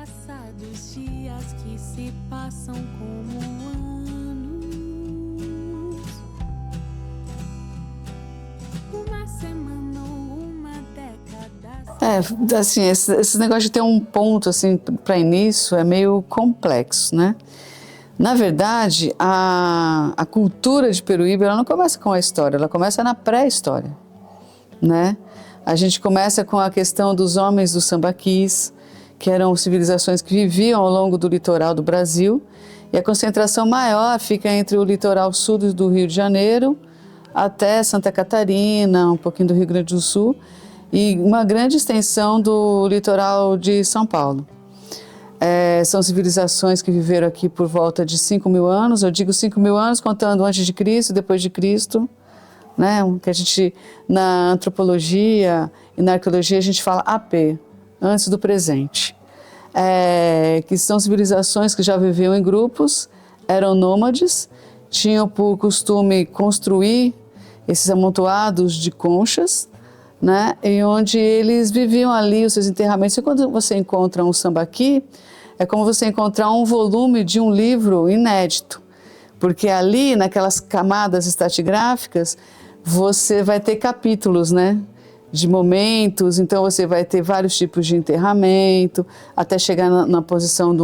passados dias que se passam como anos. Uma semana ou uma década. Assim, esse negócio de ter um ponto assim para início é meio complexo, né? Na verdade, a cultura de Peruíbe, ela não começa com a história, ela começa na pré-história, né? A gente começa com a questão dos homens dos sambaquis, que eram civilizações que viviam ao longo do litoral do Brasil, e a concentração maior fica entre o litoral sul do Rio de Janeiro até Santa Catarina, um pouquinho do Rio Grande do Sul, e uma grande extensão do litoral de São Paulo. São civilizações que viveram aqui por volta de 5.000 anos, eu digo 5.000 anos contando antes de Cristo e depois de Cristo, né? Que a gente, na antropologia e na arqueologia, a gente fala AP, antes do presente. Que são civilizações que já viviam em grupos, eram nômades, tinham por costume construir esses amontoados de conchas, né? E onde eles viviam ali os seus enterramentos. E quando você encontra um sambaqui, é como você encontrar um volume de um livro inédito, porque ali, naquelas camadas estratigráficas, você vai ter capítulos, né, de momentos, então você vai ter vários tipos de enterramento, até chegar na posição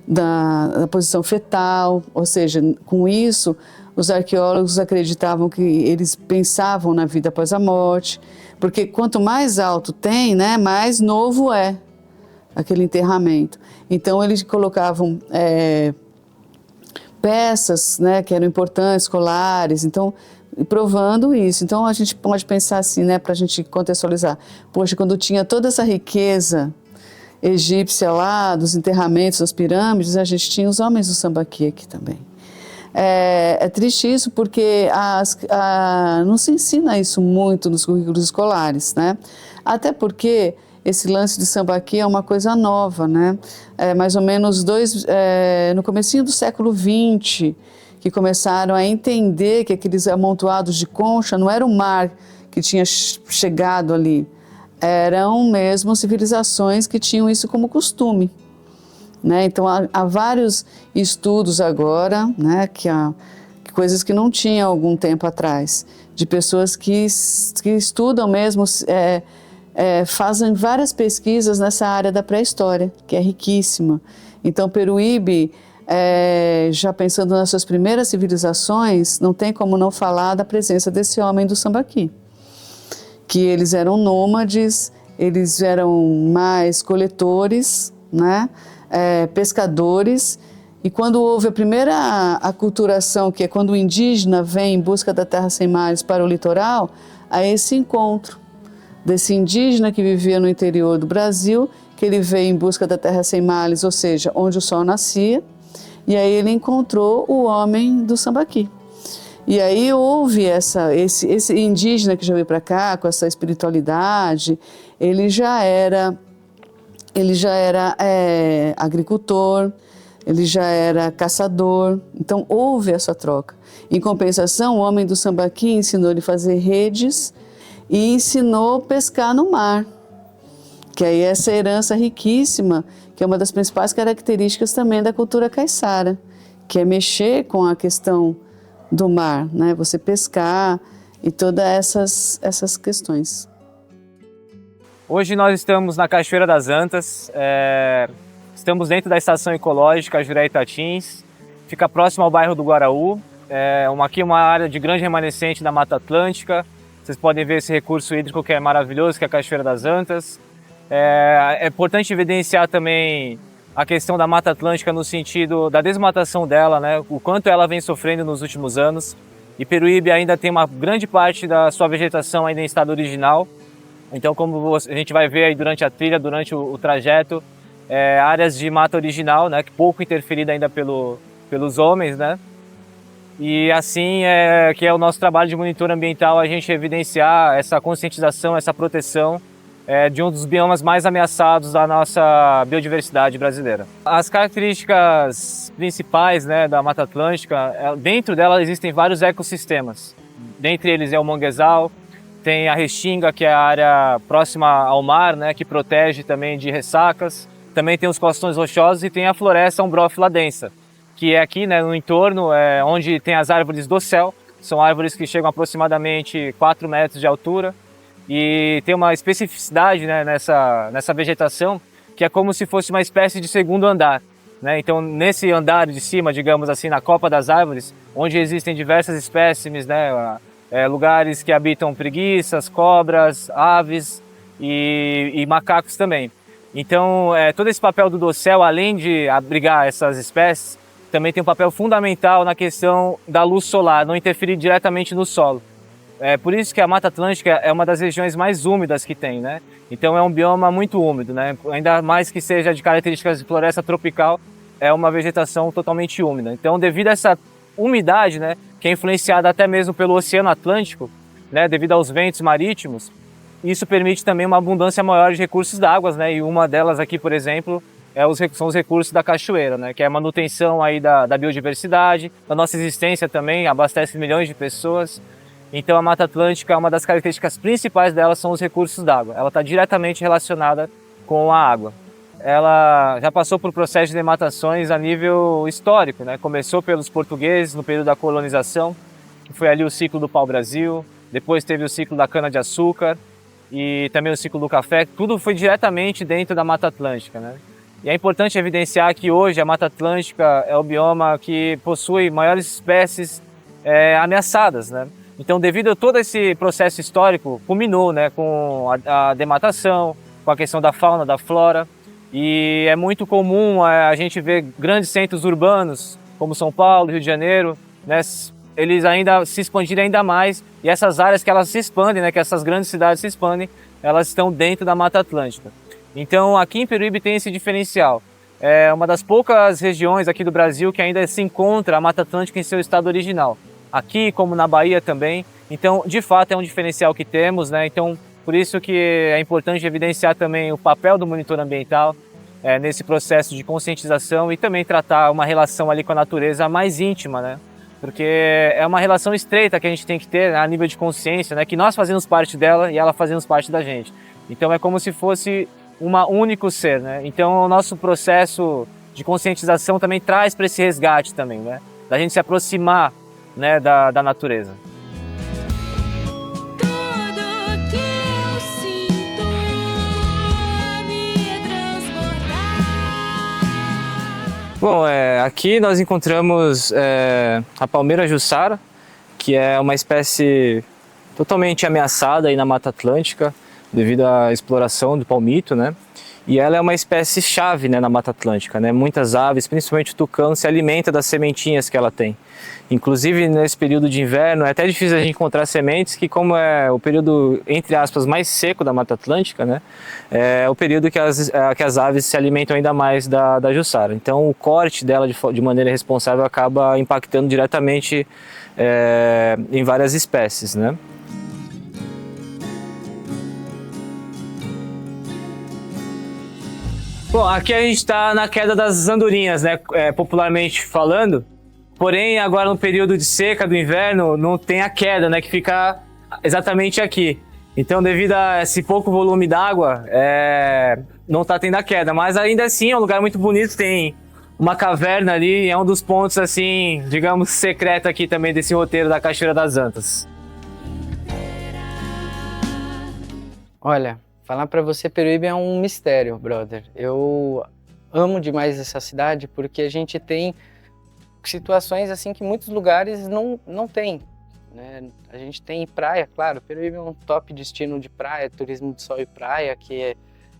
da posição fetal, ou seja, com isso, os arqueólogos acreditavam que eles pensavam na vida após a morte, porque quanto mais alto tem, né, mais novo é aquele enterramento. Então eles colocavam peças, né, que eram importantes, colares, então provando isso. Então a gente pode pensar assim, né, para a gente contextualizar. Poxa, quando tinha toda essa riqueza egípcia lá, dos enterramentos, das pirâmides, a gente tinha os homens do sambaqui aqui também. É triste isso porque não se ensina isso muito nos currículos escolares, né? Até porque esse lance de sambaqui é uma coisa nova, né? Mais ou menos no comecinho do século XX, que começaram a entender que aqueles amontoados de concha não era o mar que tinha chegado ali, eram mesmo civilizações que tinham isso como costume, né? Então há vários estudos agora, né, que coisas que não tinham algum tempo atrás, de pessoas que estudam mesmo, fazem várias pesquisas nessa área da pré-história, que é riquíssima. Então Peruíbe, já pensando nas suas primeiras civilizações, não tem como não falar da presença desse homem do sambaqui, que eles eram nômades, eles eram mais coletores, né? Pescadores, e quando houve a primeira aculturação, que é quando o indígena vem em busca da terra sem mares para o litoral, há esse encontro desse indígena que vivia no interior do Brasil, que ele veio em busca da terra sem mares, ou seja, onde o sol nascia, e aí ele encontrou o homem do sambaqui. E aí houve esse indígena que já veio para cá, com essa espiritualidade, ele já era agricultor, ele já era caçador, então houve essa troca. Em compensação, o homem do sambaqui ensinou ele a fazer redes e ensinou a pescar no mar, que aí é essa herança riquíssima, que é uma das principais características também da cultura caiçara, que é mexer com a questão do mar, né? Você pescar e todas essas questões. Hoje nós estamos na Cachoeira das Antas, estamos dentro da Estação Ecológica Juré Itatins, fica próximo ao bairro do Guaraú, aqui uma área de grande remanescente da Mata Atlântica. Vocês podem ver esse recurso hídrico que é maravilhoso, que é a Cachoeira das Antas. É importante evidenciar também a questão da Mata Atlântica no sentido da desmatação dela, né? O quanto ela vem sofrendo nos últimos anos. E Peruíbe ainda tem uma grande parte da sua vegetação ainda em estado original. Então, como a gente vai ver aí durante a trilha, durante o trajeto, áreas de mata original, né, que pouco interferida ainda pelos homens, né? E assim que é o nosso trabalho de monitor ambiental, a gente evidenciar essa conscientização, essa proteção de um dos biomas mais ameaçados da nossa biodiversidade brasileira. As características principais, né, da Mata Atlântica, dentro dela existem vários ecossistemas. Dentre eles é o manguezal, tem a restinga, que é a área próxima ao mar, né, que protege também de ressacas. também tem os costões rochosos e tem a floresta umbrófila densa, que é aqui, né, no entorno, onde tem as árvores do céu. São árvores que chegam aproximadamente 4 metros de altura e tem uma especificidade, né, nessa vegetação, que é como se fosse uma espécie de segundo andar, né? Então, nesse andar de cima, digamos assim, na copa das árvores, onde existem diversas espécimes, né, lugares que habitam preguiças, cobras, aves e macacos também. Então, todo esse papel do dossel, além de abrigar essas espécies, também tem um papel fundamental na questão da luz solar, não interferir diretamente no solo. É por isso que a Mata Atlântica é uma das regiões mais úmidas que tem, né? Então é um bioma muito úmido, né? Ainda mais que seja de características de floresta tropical, é uma vegetação totalmente úmida. Então, devido a essa umidade, né, que é influenciada até mesmo pelo Oceano Atlântico, né, devido aos ventos marítimos, isso permite também uma abundância maior de recursos d'água, né? E uma delas aqui, por exemplo, são os recursos da cachoeira, né? Que é a manutenção aí da biodiversidade, da nossa existência também, abastece milhões de pessoas. Então a Mata Atlântica, uma das características principais dela são os recursos d'água. Ela está diretamente relacionada com a água. Ela já passou por processo de dematações a nível histórico, né? Começou pelos portugueses no período da colonização, que foi ali o ciclo do pau-brasil, depois teve o ciclo da cana-de-açúcar e também o ciclo do café. Tudo foi diretamente dentro da Mata Atlântica, né? E é importante evidenciar que hoje a Mata Atlântica é o bioma que possui maiores espécies ameaçadas, né? Então, devido a todo esse processo histórico, culminou, né, com a dematação, com a questão da fauna, da flora. E é muito comum a gente ver grandes centros urbanos, como São Paulo, Rio de Janeiro, né, eles ainda se expandirem ainda mais. E essas áreas que elas se expandem, né, que essas grandes cidades se expandem, elas estão dentro da Mata Atlântica. Então, aqui em Peruíbe tem esse diferencial. É uma das poucas regiões aqui do Brasil que ainda se encontra a Mata Atlântica em seu estado original. Aqui, como na Bahia também. Então, de fato, é um diferencial que temos, né? Então, por isso que é importante evidenciar também o papel do monitor ambiental nesse processo de conscientização e também tratar uma relação ali com a natureza mais íntima, né? Porque é uma relação estreita que a gente tem que ter, né, a nível de consciência, né? Que nós fazemos parte dela e ela fazemos parte da gente. Então, é como se fosse um único ser, né? Então, o nosso processo de conscientização também traz para esse resgate também, né? Da gente se aproximar, né, da natureza. Tudo que eu sinto me transbordar. Bom, aqui nós encontramos a palmeira jussara, que é uma espécie totalmente ameaçada aí na Mata Atlântica devido à exploração do palmito, né? E ela é uma espécie chave, né, na Mata Atlântica, né? Muitas aves, principalmente o tucano, se alimentam das sementinhas que ela tem. Inclusive, nesse período de inverno, é até difícil a gente encontrar sementes, que como é o período, entre aspas, mais seco da Mata Atlântica, né? É o período que as aves se alimentam ainda mais da jussara. Então, o corte dela de maneira responsável acaba impactando diretamente em várias espécies, né? Bom, aqui a gente está na queda das andorinhas, né, popularmente falando. Porém, agora no período de seca do inverno, não tem a queda, né, que fica exatamente aqui. Então, devido a esse pouco volume d'água, não está tendo a queda. Mas ainda assim é um lugar muito bonito, tem uma caverna ali, é um dos pontos, assim, digamos, secreto aqui também desse roteiro da Cachoeira das Antas. Olha, falar pra você, Peruíbe é um mistério, brother. Eu amo demais essa cidade porque a gente tem situações assim que muitos lugares não tem, né? A gente tem praia, claro, Peruíbe é um top destino de praia, turismo de sol e praia, que é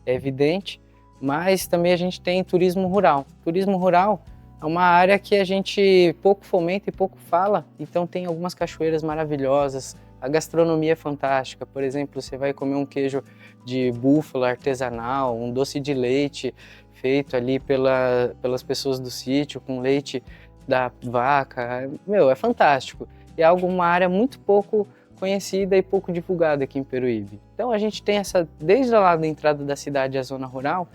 evidente, mas também a gente tem turismo rural. Turismo rural é uma área que a gente pouco fomenta e pouco fala, então tem algumas cachoeiras maravilhosas, a gastronomia é fantástica. Por exemplo, você vai comer um queijo de búfala artesanal, um doce de leite feito ali pelas pessoas do sítio, com leite da vaca. Meu, é fantástico. E é uma área muito pouco conhecida e pouco divulgada aqui em Peruíbe. Então a gente tem desde lá da entrada da cidade à zona rural,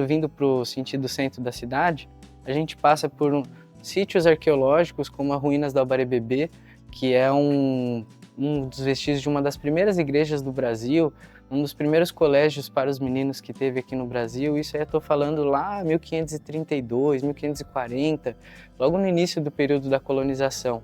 vindo para o sentido centro da cidade, a gente passa por sítios arqueológicos como as ruínas da Albarebebê, que é um dos vestígios de uma das primeiras igrejas do Brasil, um dos primeiros colégios para os meninos que teve aqui no Brasil. Isso aí eu estou falando lá 1532, 1540, logo no início do período da colonização,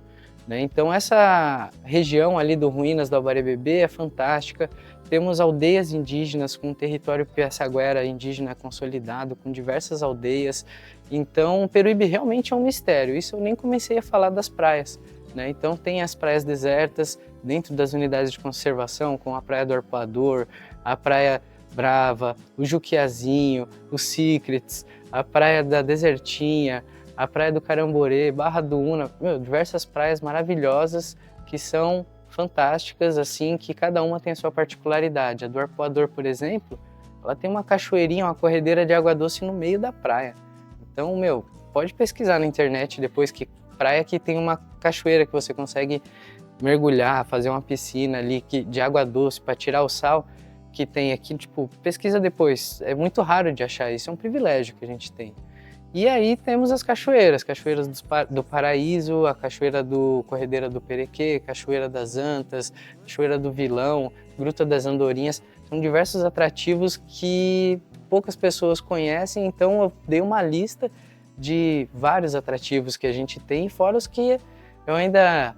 né? Então essa região ali do Ruínas do Albarebebê é fantástica. Temos aldeias indígenas com território piaçaguera indígena consolidado, com diversas aldeias. Então Peruíbe realmente é um mistério. Isso eu nem comecei a falar das praias, né? Então tem as praias desertas dentro das unidades de conservação, como a Praia do Arpoador, a Praia Brava, o Juquiazinho, o Secrets, a Praia da Desertinha, a Praia do Caramborê, Barra do Una, diversas praias maravilhosas que são fantásticas, assim, que cada uma tem a sua particularidade. A do Arpoador, por exemplo, ela tem uma cachoeirinha, uma corredeira de água doce no meio da praia. Então, pode pesquisar na internet depois que praia que tem uma cachoeira que você consegue mergulhar, fazer uma piscina ali de água doce para tirar o sal que tem aqui, pesquisa depois. É muito raro de achar isso, é um privilégio que a gente tem. E aí temos as cachoeiras do Paraíso, a cachoeira do Corredeira do Perequê, cachoeira das Antas, cachoeira do Vilão, Gruta das Andorinhas. São diversos atrativos que poucas pessoas conhecem, então eu dei uma lista de vários atrativos que a gente tem, fora os que eu ainda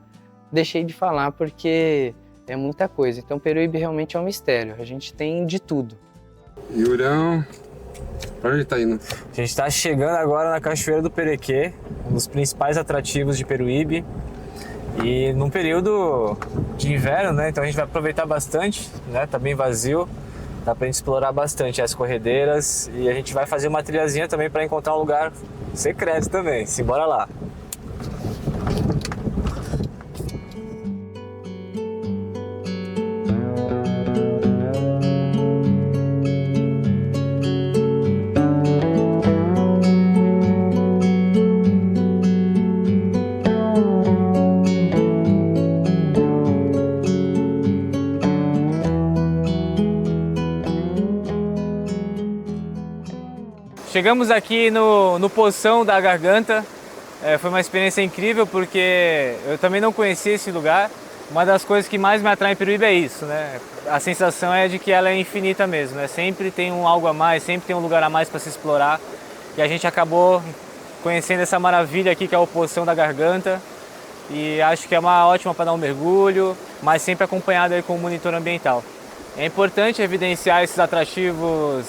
deixei de falar porque é muita coisa. Então Peruíbe realmente é um mistério, a gente tem de tudo. Yurão, para onde tá indo? A gente está chegando agora na Cachoeira do Perequê, um dos principais atrativos de Peruíbe. E num período de inverno, né? Então a gente vai aproveitar bastante, né? Tá bem vazio, dá pra gente explorar bastante as corredeiras e a gente vai fazer uma trilhazinha também para encontrar um lugar secreto também. Simbora lá! Chegamos aqui no Poção da Garganta. Foi uma experiência incrível porque eu também não conhecia esse lugar. Uma das coisas que mais me atrai em Peruíbe é isso, né? A sensação é de que ela é infinita mesmo, né? Sempre tem algo a mais, sempre tem um lugar a mais para se explorar. E a gente acabou conhecendo essa maravilha aqui que é o Poção da Garganta. E acho que é uma ótima para dar um mergulho, mas sempre acompanhado aí com o monitor ambiental. É importante evidenciar esses atrativos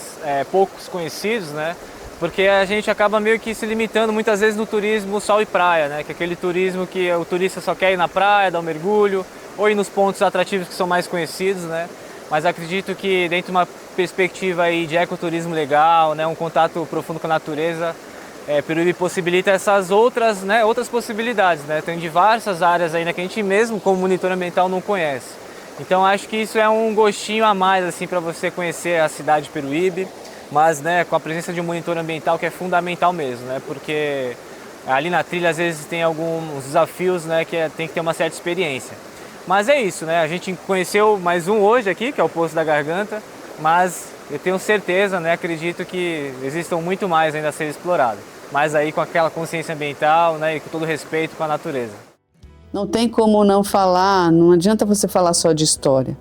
poucos conhecidos, né? Porque a gente acaba meio que se limitando muitas vezes no turismo sol e praia, né? Que é aquele turismo que o turista só quer ir na praia, dar um mergulho, ou ir nos pontos atrativos que são mais conhecidos, né? Mas acredito que dentro de uma perspectiva aí de ecoturismo legal, né? Um contato profundo com a natureza, Peruíbe possibilita essas outras possibilidades, né? Tem diversas áreas aí, né, que a gente mesmo como monitor ambiental não conhece. Então acho que isso é um gostinho a mais assim para você conhecer a cidade de Peruíbe, mas, né, com a presença de um monitor ambiental que é fundamental mesmo, né? Porque ali na trilha às vezes tem alguns desafios, né, que tem que ter uma certa experiência. Mas é isso, né? A gente conheceu mais um hoje aqui, que é o Poço da Garganta, mas eu tenho certeza, né, acredito que existam muito mais ainda a ser explorado. Mas aí com aquela consciência ambiental, né, e com todo respeito com a natureza. Não tem como não falar, não adianta você falar só de história.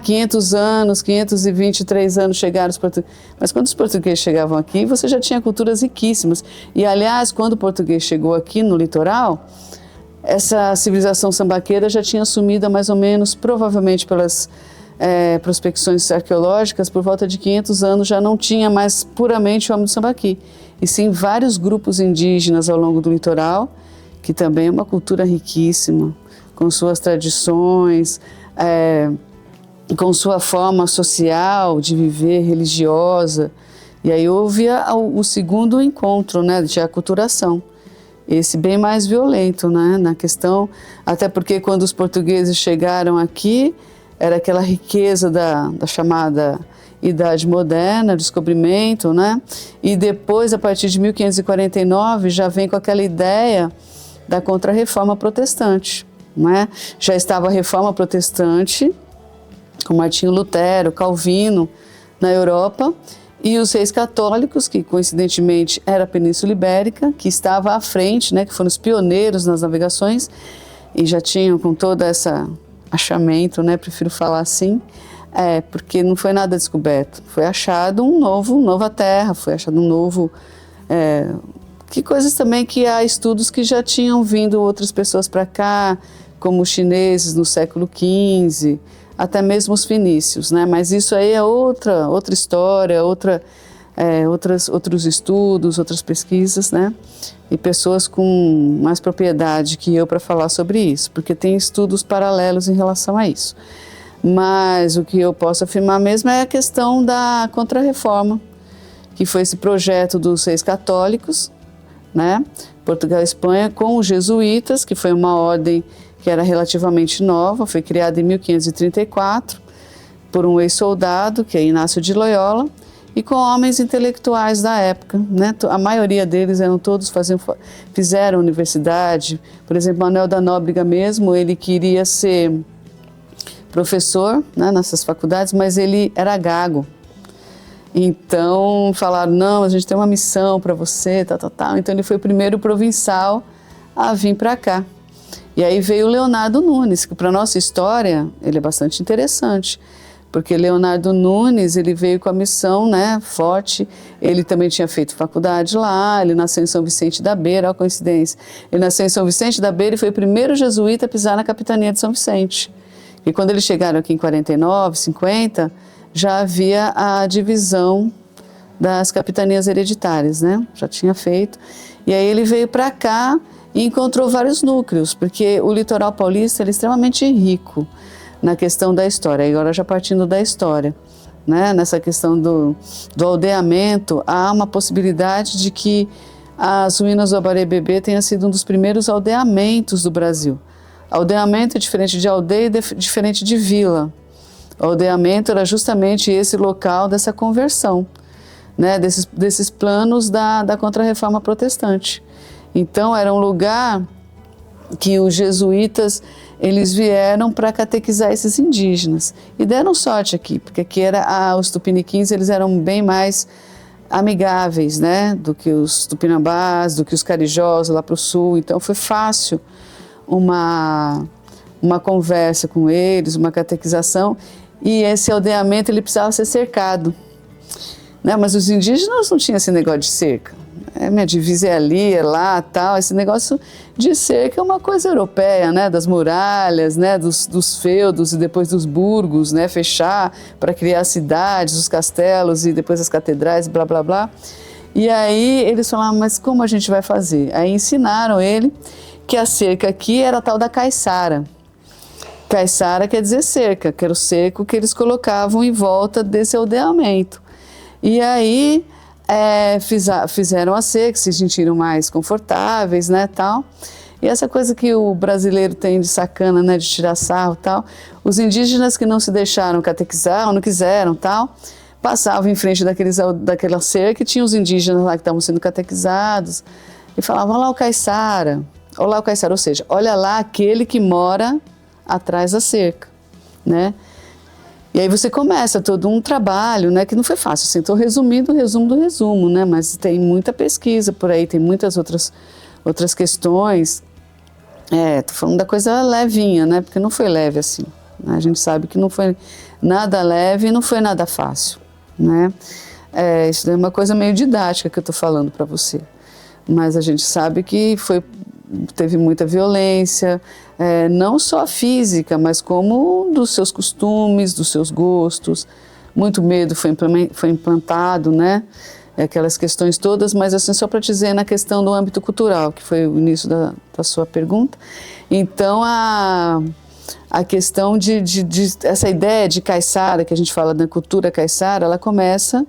500 anos, 523 anos chegaram os portugueses. Mas quando os portugueses chegavam aqui, você já tinha culturas riquíssimas. E, aliás, quando o português chegou aqui no litoral, essa civilização sambaqueira já tinha sumido mais ou menos, provavelmente pelas prospecções arqueológicas, por volta de 500 anos já não tinha mais puramente o homem do sambaqui. E sim vários grupos indígenas ao longo do litoral, que também é uma cultura riquíssima, com suas tradições, com sua forma social de viver, religiosa. E aí houve o segundo encontro, né, de aculturação, esse bem mais violento, né, na questão, até porque quando os portugueses chegaram aqui, era aquela riqueza da chamada Idade Moderna, descobrimento, né, e depois, a partir de 1549, já vem com aquela ideia da Contra-Reforma Protestante, né? Já estava a Reforma Protestante, com Martinho Lutero, Calvino, na Europa, e os reis católicos, que coincidentemente era a Península Ibérica, que estava à frente, né, que foram os pioneiros nas navegações, e já tinham com todo esse achamento, né, prefiro falar assim, Porque não foi nada descoberto. Foi achado nova terra, foi achado um novo... que coisas também que há estudos que já tinham vindo outras pessoas para cá, como os chineses no século XV, até mesmo os fenícios, né? Mas isso aí é outra história, outros estudos, outras pesquisas, né? E pessoas com mais propriedade que eu para falar sobre isso, porque tem estudos paralelos em relação a isso. Mas o que eu posso afirmar mesmo é a questão da Contra-Reforma, que foi esse projeto dos Reis Católicos, né? Portugal e Espanha, com os jesuítas, que foi uma ordem que era relativamente nova, foi criada em 1534 por um ex-soldado, que é Inácio de Loyola, e com homens intelectuais da época, né? A maioria deles fizeram universidade. Por exemplo, Manuel da Nóbrega mesmo, ele queria ser professor, né, nessas faculdades, mas ele era gago. Então falaram, não, a gente tem uma missão para você, tal. Então ele foi o primeiro provincial a vir para cá. E aí veio o Leonardo Nunes, que para a nossa história ele é bastante interessante, porque Leonardo Nunes, ele veio com a missão, né, forte. Ele também tinha feito faculdade lá, ele nasceu em São Vicente da Beira, olha a coincidência. Ele nasceu em São Vicente da Beira e foi o primeiro jesuíta a pisar na capitania de São Vicente. E quando eles chegaram aqui em 49, 50, já havia a divisão das capitanias hereditárias, né? Já tinha feito. E aí ele veio para cá e encontrou vários núcleos, porque o litoral paulista é extremamente rico na questão da história. Agora já partindo da história, né? Nessa questão do aldeamento, há uma possibilidade de que as ruínas do Abarebebê tenha sido um dos primeiros aldeamentos do Brasil. Aldeamento é diferente de aldeia e diferente de vila. O aldeamento era justamente esse local dessa conversão, né, desses planos da Contra-Reforma Protestante. Então era um lugar que os jesuítas eles vieram para catequizar esses indígenas e deram sorte aqui, porque aqui os tupiniquins, eles eram bem mais amigáveis, né, do que os tupinambás, do que os carijós lá para o sul. Então foi fácil uma conversa com eles, uma catequização, e esse aldeamento ele precisava ser cercado, né? Mas os indígenas não tinham esse negócio de cerca. Minha divisa é ali, é lá, tal. Esse negócio de cerca é uma coisa europeia, né? Das muralhas, né? Dos feudos e depois dos burgos, né? Fechar para criar cidades, os castelos e depois as catedrais, blá, blá, blá. E aí eles falaram, mas como a gente vai fazer? Aí ensinaram ele que a cerca aqui era a tal da caiçara. Caiçara quer dizer cerca, que era o cerco que eles colocavam em volta desse aldeamento. E aí fizeram a cerca, se sentiram mais confortáveis, né, tal. E essa coisa que o brasileiro tem de sacana, né, de tirar sarro, tal. Os indígenas que não se deixaram catequizar, ou não quiseram, tal, passavam em frente daquela cerca e tinha os indígenas lá que estavam sendo catequizados e falavam, olha lá o caiçara. Olá, o caiçara, ou seja, olha lá aquele que mora atrás da cerca, né? E aí você começa todo um trabalho, né, que não foi fácil. Assim, estou resumindo o resumo do resumo, né? Mas tem muita pesquisa por aí, tem muitas outras questões. Estou falando da coisa levinha, né? Porque não foi leve assim. Né? A gente sabe que não foi nada leve e não foi nada fácil, né? Isso é uma coisa meio didática que eu estou falando para você. Mas a gente sabe que teve muita violência, não só física, mas como dos seus costumes, dos seus gostos. Muito medo foi implantado, né? Aquelas questões todas, mas assim, só para dizer na questão do âmbito cultural, que foi o início da sua pergunta. Então, a questão de essa ideia de caiçara, que a gente fala da cultura caiçara, ela começa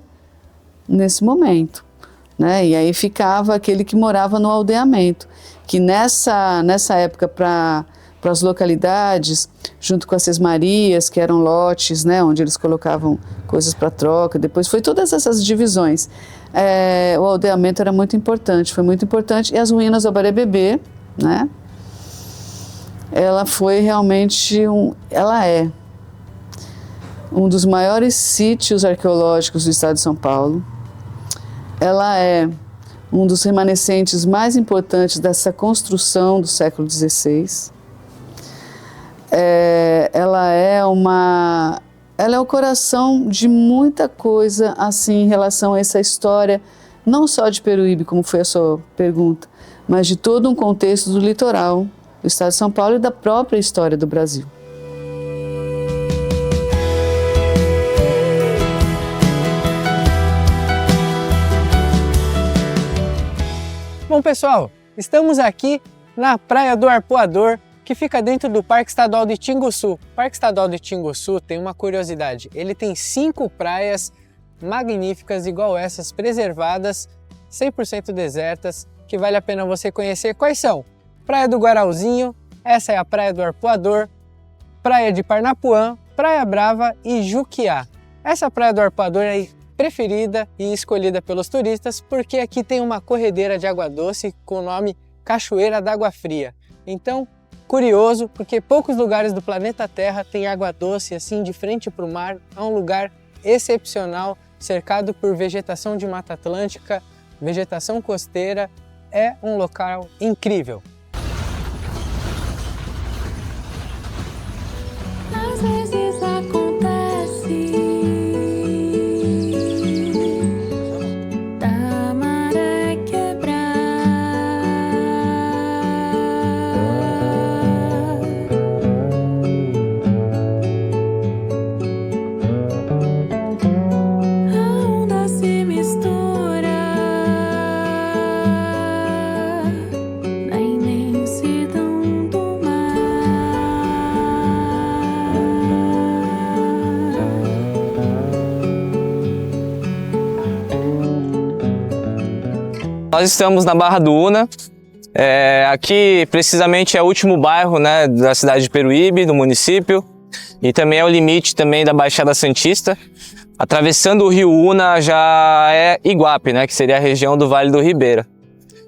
nesse momento, né? E aí ficava aquele que morava no aldeamento, que nessa época para as localidades, junto com as sesmarias, que eram lotes, né, onde eles colocavam coisas para troca, depois foi todas essas divisões. O aldeamento era muito importante, foi muito importante, e as ruínas do Abarebebê, né, ela foi realmente ela é um dos maiores sítios arqueológicos do estado de São Paulo. Ela é um dos remanescentes mais importantes dessa construção do século XVI. Ela é ela é o coração de muita coisa assim em relação a essa história, não só de Peruíbe, como foi a sua pergunta, mas de todo um contexto do litoral do estado de São Paulo e da própria história do Brasil. Bom, pessoal, estamos aqui na Praia do Arpoador, que fica dentro do Parque Estadual de Tinguçu. O Parque Estadual de Tinguçu tem uma curiosidade, ele tem 5 praias magníficas igual essas, preservadas, 100% desertas, que vale a pena você conhecer. Quais são? Praia do Guarauzinho, essa é a Praia do Arpoador, Praia de Parnapuã, Praia Brava e Juquiá. Essa Praia do Arpoador é preferida e escolhida pelos turistas porque aqui tem uma corredeira de água doce com o nome Cachoeira d'Água Fria. Então, curioso, porque poucos lugares do planeta Terra têm água doce assim de frente para o mar. É um lugar excepcional, cercado por vegetação de Mata Atlântica, vegetação costeira. É um local incrível. Às vezes acontece da maré quebrar, a onda se mistura na imensidão do mar. Nós estamos na Barra do Una, aqui precisamente é o último bairro, né, da cidade de Peruíbe, do município, e também é o limite também da Baixada Santista. Atravessando o rio Una já é Iguape, né, que seria a região do Vale do Ribeira.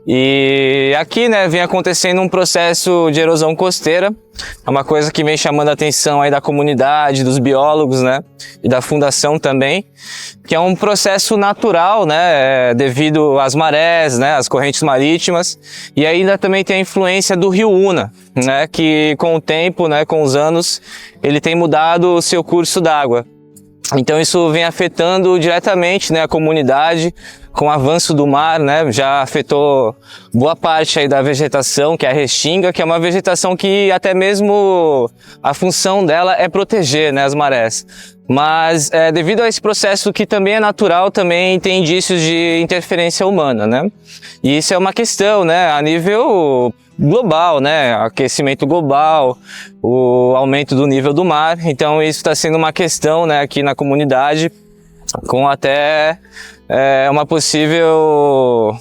E aqui, né, vem acontecendo um processo de erosão costeira, é uma coisa que vem chamando a atenção aí da comunidade, dos biólogos, né, e da fundação também, que é um processo natural, né, devido às marés, né, às correntes marítimas, e ainda também tem a influência do rio Una, né, que com o tempo, né, com os anos, ele tem mudado o seu curso d'água. Então isso vem afetando diretamente, né, a comunidade, com o avanço do mar, né, já afetou boa parte aí da vegetação, que é a restinga, que é uma vegetação que até mesmo a função dela é proteger, né, as marés. Mas devido a esse processo que também é natural, também tem indícios de interferência humana, né? E isso é uma questão, né, a nível global, né, aquecimento global, o aumento do nível do mar. Então isso está sendo uma questão, né, aqui na comunidade, com até uma possível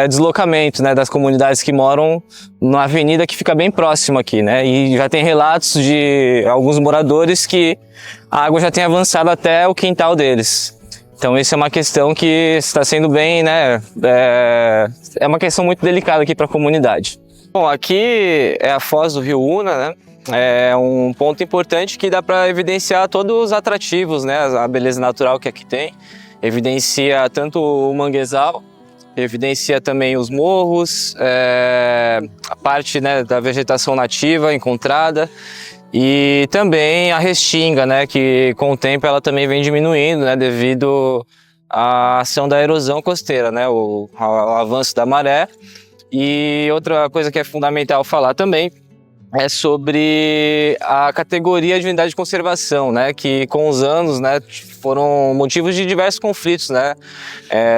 deslocamento, né, das comunidades que moram na avenida que fica bem próxima aqui, né, e já tem relatos de alguns moradores que a água já tem avançado até o quintal deles. Então isso é uma questão que está sendo bem, né, é uma questão muito delicada aqui para a comunidade. Bom, aqui é a foz do rio Una, né? É um ponto importante que dá para evidenciar todos os atrativos, né? A beleza natural que aqui tem. Evidencia tanto o manguezal, evidencia também os morros, a parte, né, da vegetação nativa encontrada e também a restinga, né? Que com o tempo ela também vem diminuindo, né? Devido à ação da erosão costeira, né? Ao avanço da maré. E outra coisa que é fundamental falar também é sobre a categoria de unidade de conservação, né, que com os anos, né, foram motivos de diversos conflitos, né,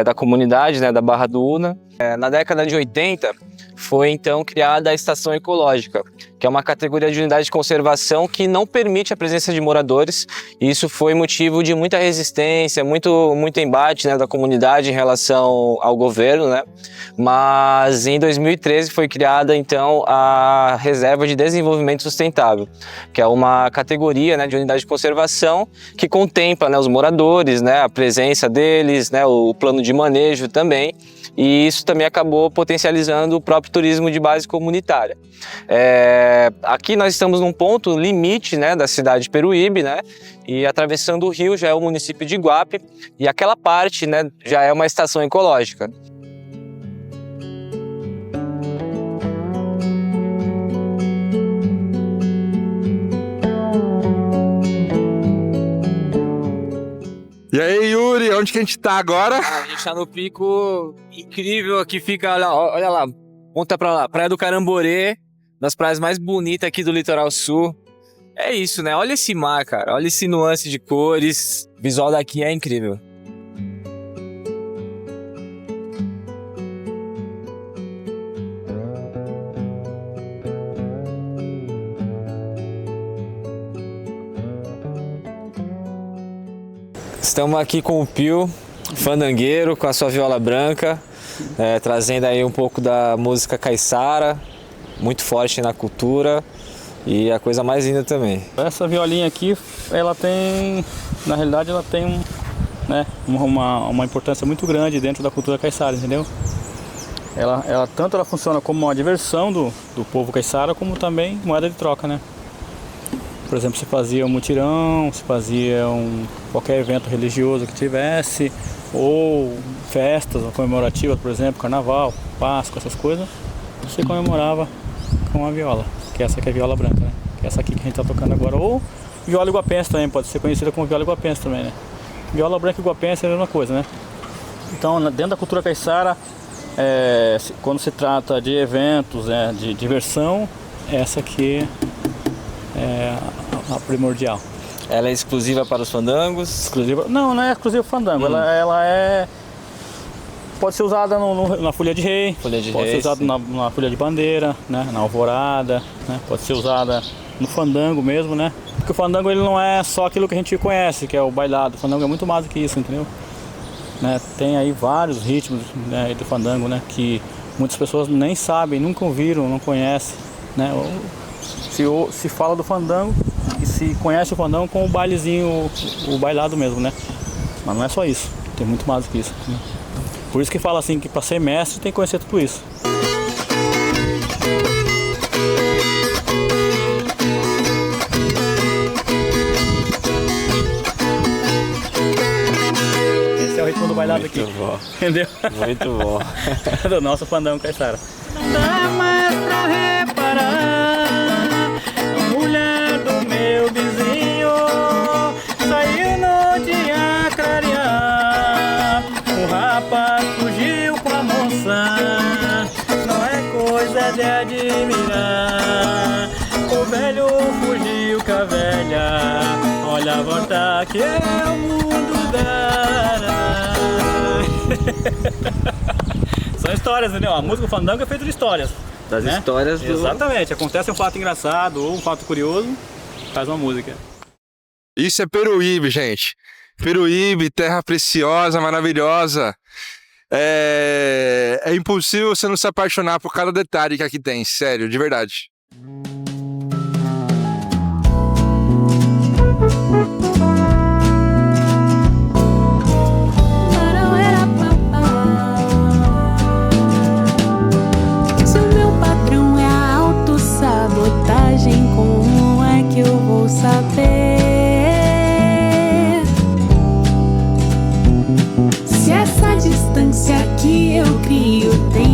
da comunidade, né, da Barra do Una. Na década de 80 foi então criada a Estação Ecológica, que é uma categoria de unidade de conservação que não permite a presença de moradores, e isso foi motivo de muita resistência, muito embate, né, da comunidade em relação ao governo, né? Mas em 2013 foi criada então a Reserva de Desenvolvimento Sustentável, que é uma categoria, né, de unidade de conservação que contempla, né, os moradores, né, a presença deles, né, o plano de manejo também, e isso também acabou potencializando o próprio turismo de base comunitária. Aqui nós estamos num ponto limite, né, da cidade de Peruíbe, né, e atravessando o rio já é o município de Iguape, e aquela parte, né, já é uma estação ecológica. onde que a gente tá agora? A gente tá no pico incrível, aqui fica, olha lá, ponta pra lá, Praia do Caramborê, das praias mais bonitas aqui do litoral sul. É isso, né? Olha esse mar, cara, olha esse nuance de cores, o visual daqui é incrível. Estamos aqui com o Pio, fandangueiro, com a sua viola branca, trazendo aí um pouco da música caiçara, muito forte na cultura e a coisa mais linda também. Essa violinha aqui, ela tem, na realidade, ela tem uma importância muito grande dentro da cultura caiçara, entendeu? Tanto ela funciona como uma diversão do povo caiçara, como também moeda de troca, né? Por exemplo, se fazia um mutirão, se fazia qualquer evento religioso que tivesse, ou festas comemorativas, por exemplo, carnaval, Páscoa, essas coisas, você comemorava com a viola, que essa aqui é a viola branca, né? Que é essa aqui que a gente está tocando agora. Ou viola iguapense também, pode ser conhecida como viola iguapense também, né? Viola branca e iguapense é a mesma coisa, né? Então, dentro da cultura caiçara, quando se trata de eventos, de diversão, essa aqui é a primordial. Ela é exclusiva para os fandangos? Exclusiva? Não é exclusiva para fandango. Ela pode ser usada na folia de rei, pode ser usada na folia de bandeira, né? Na alvorada, né? Pode ser usada no fandango mesmo, né? Porque o fandango ele não é só aquilo que a gente conhece, que é o bailado. O fandango é muito mais do que isso, entendeu? Né? Tem aí vários ritmos, né, do fandango, né? Que muitas pessoas nem sabem, nunca ouviram, não conhecem, né? Se fala do fandango e se conhece o fandango com o bailezinho, o bailado mesmo, né? Mas não é só isso, tem muito mais do que isso, né? Por isso que fala assim que para ser mestre tem que conhecer tudo isso. Esse é o ritmo do bailado muito aqui. Muito bom. Entendeu? Muito bom. Do nosso fandango caiçara. Não dá mais pra reparar, a mulher do meu vizinho saiu no dia clarear. O rapaz fugiu com a moça, não é coisa de admirar. O velho fugiu com a velha, olha a volta que é o mundo dará. São histórias, entendeu? A música fandango é feita de histórias. Das né? histórias do... Exatamente. Acontece um fato engraçado ou um fato curioso, faz uma música. Isso é Peruíbe, gente. Peruíbe, terra preciosa, maravilhosa. É impossível você não se apaixonar por cada detalhe que aqui tem, sério, de verdade. Se o meu patrão é a autossabotagem, como é que eu vou saber? Se essa distância que eu crio tem